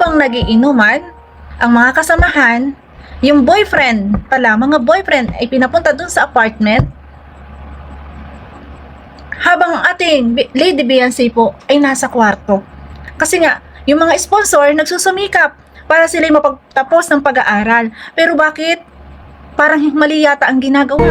habang nagiinuman ang mga kasamahan, yung boyfriend pala, mga boyfriend ay pinapunta dun sa apartment, habang ang ating Lady Beyonce po ay nasa kwarto. Kasi nga, yung mga sponsor nagsusumikap para sila mapagtapos ng pag-aaral. Pero bakit? Parang mali yata ang ginagawa.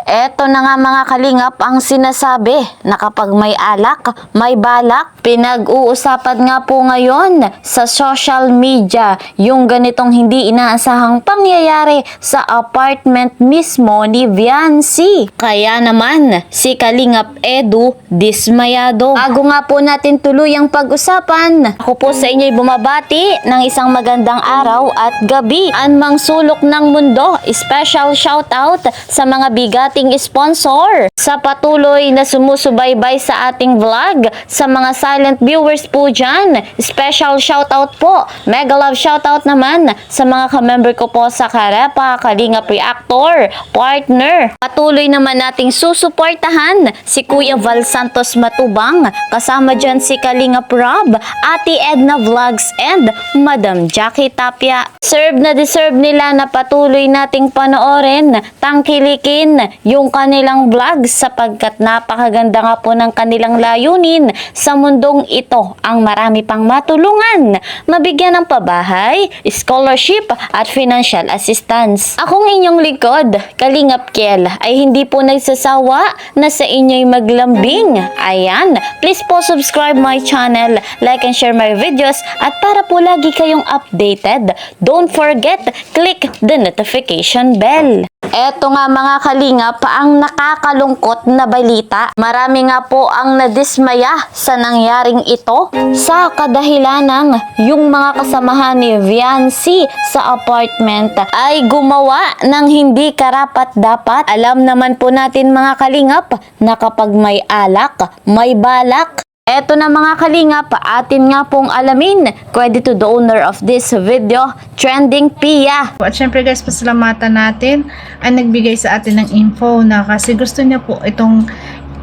Eto na nga mga kalingap ang sinasabi na kapag may alak, may balak. Pinag-uusapan nga po ngayon sa social media yung ganitong hindi inaasahang pangyayari sa apartment mismo ni Viancy. Kaya naman si Kalingap Edu dismayado. Bago nga po natin tuluyang pag-usapan, ako po sa inyo'y bumabati ng isang magandang araw at gabi. Anmang sulok ng mundo, special shoutout sa mga bigating sponsor sa patuloy na sumusubaybay sa ating vlog. Sa mga silent viewers po dyan, special shoutout po, mega love shoutout naman sa mga ka-member ko po sa Karepa, Kalingap Reactor, partner. Patuloy naman nating susuportahan si Kuya Val Santos Matubang, kasama dyan si Kalingap Rob, Ate Edna Vlogs and Madam Jackie Tapia. Deserve nila na patuloy nating panoorin, tangkilikin yung kanilang vlogs sapagkat napakaganda nga po ng kanilang layunin sa mundong ito ang marami pang matulungan, mabigyan ng pabahay, scholarship at financial assistance. Akong inyong likod, Kalingap Kiel, ay hindi po nagsasawa na sa inyo'y maglambing. Ayan, please po subscribe my channel, like and share my videos at para po lagi kayong updated, don't forget, click the notification bell. Eto nga mga kalingap, ang nakakalungkot na balita. Marami nga po ang nadismaya sa nangyaring ito sa kadahilanang yung mga kasamahan ni Viancy sa apartment ay gumawa ng hindi karapat-dapat. Alam naman po natin mga kalingap na kapag may alak, may balak. Eto na mga kalingap, atin nga pong alamin, credit to the owner of this video, Trending Pia. At syempre guys, pasalamatan natin ang nagbigay sa atin ng info na kasi gusto niya po itong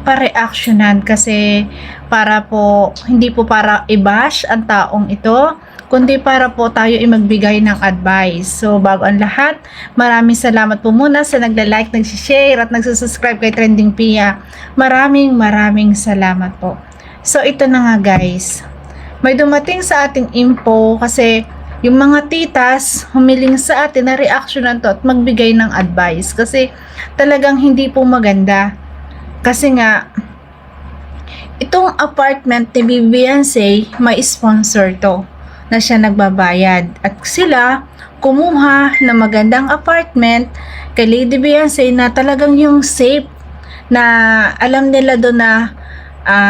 pa-reactionan kasi para po, hindi po para i-bash ang taong ito, kundi para po tayo ay magbigay ng advice. So bago ang lahat, maraming salamat po muna sa nagla-like, nag-share at nagsusubscribe kay Trending Pia. Maraming salamat po. So ito na nga guys, may dumating sa ating info kasi yung mga titas humiling sa atin na reactionan to at magbigay ng advice kasi talagang hindi po maganda. Kasi nga itong apartment ni Beyonce may sponsor to na siya nagbabayad at sila kumuha ng magandang apartment kay Lady Beyonce na talagang yung safe na alam nila doon na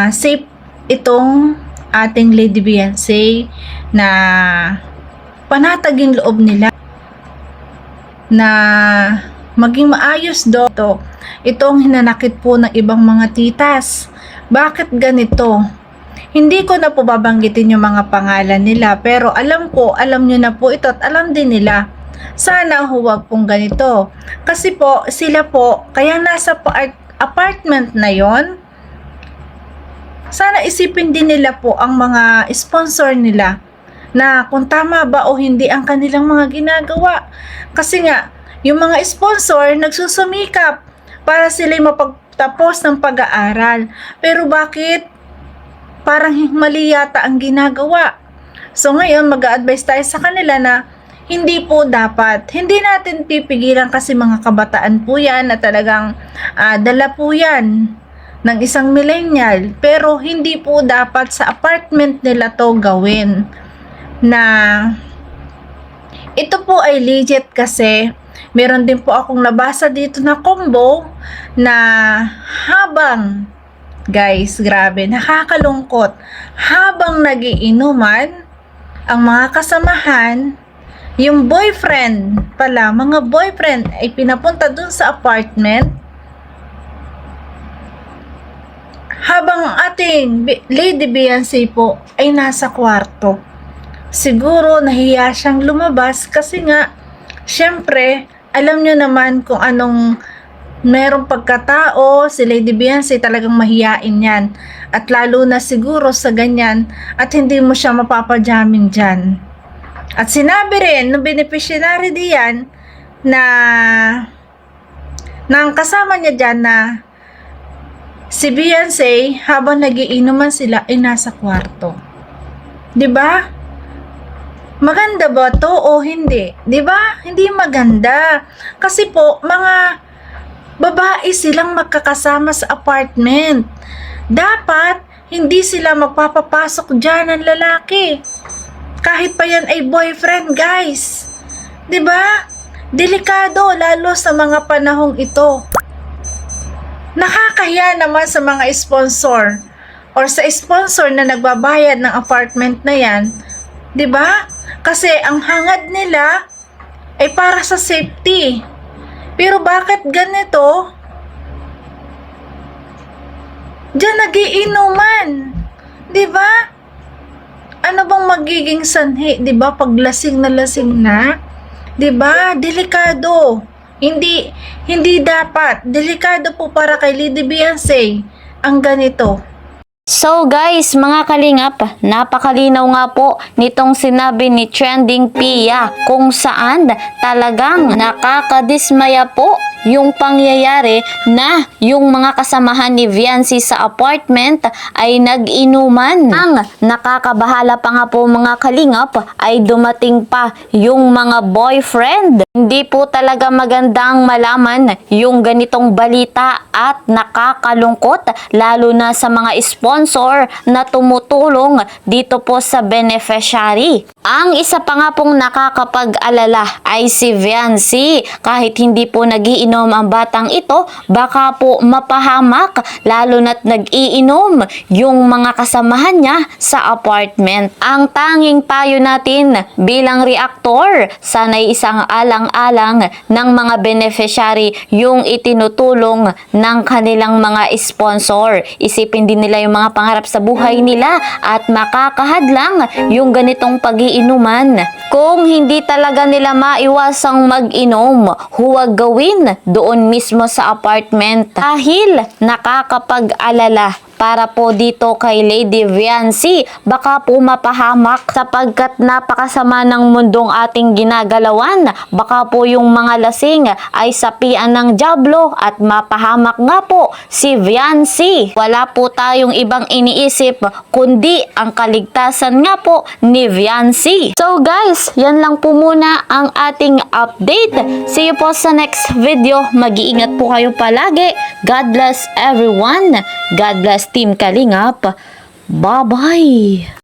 safe itong ating Lady Beyonce na panatag yung loob nila na maging maayos do. Itong hinanakit po ng ibang mga titas. Bakit ganito? Hindi ko na po babanggitin yung mga pangalan nila pero alam nyo na po ito at alam din nila. Sana huwag pong ganito. Kasi po, sila po, kaya nasa apartment na yon, sana isipin din nila po ang mga sponsor nila na kung tama ba o hindi ang kanilang mga ginagawa. Kasi nga, yung mga sponsor nagsusumikap para sila mapagtapos ng pag-aaral. Pero bakit? Parang mali yata ang ginagawa. So ngayon, mag-a-advise tayo sa kanila na hindi po dapat. Hindi natin pipigilan kasi mga kabataan po yan na talagang dala po yan ng isang millennial, pero hindi po dapat sa apartment nila to gawin. Na ito po ay legit kasi meron din po akong nabasa dito na combo na habang, guys, grabe, nakakalungkot, habang nagiinuman ang mga kasamahan, yung boyfriend pala, mga boyfriend ay pinapunta dun sa apartment habang ating Lady Beyonce po ay nasa kwarto. Siguro nahiya siyang lumabas kasi nga syempre alam nyo naman kung anong merong pagkatao, si Lady Beyonce talagang mahiyain yan. At lalo na siguro sa ganyan, at hindi mo siya mapapajamin dyan. At sinabi rin, no beneficiary diyan, na ang kasama niya dyan na si Beyonce, habang nagiinuman sila, ay nasa kwarto. 'Di ba? Maganda ba to o hindi? 'Di ba? Hindi maganda. Kasi po, mga babae silang magkakasama sa apartment. Dapat, hindi sila magpapapasok dyan ng lalaki. Kahit pa yan ay boyfriend, guys. 'Di ba? Delikado, lalo sa mga panahong ito. Nakakahiya naman sa mga sponsor or sa sponsor na nagbabayad ng apartment na yan. 'Di ba? Kasi ang hangad nila ay para sa safety. Pero bakit ganito? Diyan nagiinuman. 'Di ba? Ano bang magiging sanhi, 'di ba, pag lasing na? 'Di ba? Delikado. Hindi dapat. Delikado po para kay Lady Beyonce ang ganito. So guys, mga kalingap, napakalinaw nga po nitong sinabi ni Trending Pia kung saan talagang nakakadismaya po yung pangyayari na yung mga kasamahan ni Viancy sa apartment ay nag-inuman. Ang nakakabahala pa nga po mga kalingap ay dumating pa yung mga boyfriend. Hindi po talaga magandang malaman yung ganitong balita at nakakalungkot lalo na sa mga sponsor na tumutulong dito po sa beneficiary. Ang isa pa nga pong nakakapag-alala ay si Viancy. Kahit hindi po nagiinom ang batang ito, baka po mapahamak lalo na't nag-iinom yung mga kasamahan niya sa apartment. Ang tanging payo natin bilang reactor, sana'y isang alang-alang ng mga beneficiary yung itinutulong ng kanilang mga sponsor. Isipin din nila yung mga pangarap sa buhay nila at makakahadlang yung ganitong pag-iinuman. Kung hindi talaga nila maiwasang mag-inom, huwag gawin doon mismo sa apartment dahil nakakapag-alala para po dito kay Lady Viancy. Baka po mapahamak sapagkat napakasama ng mundong ating ginagalawan. Baka po yung mga lasing ay sapian ng dyablo at mapahamak nga po si Viancy. Wala po tayong ibang iniisip kundi ang kaligtasan nga po ni Viancy. So guys, yan lang po muna ang ating update. See you po sa next video. Mag-iingat po kayo palagi. God bless everyone. God bless Team Kalingap. Bye-bye!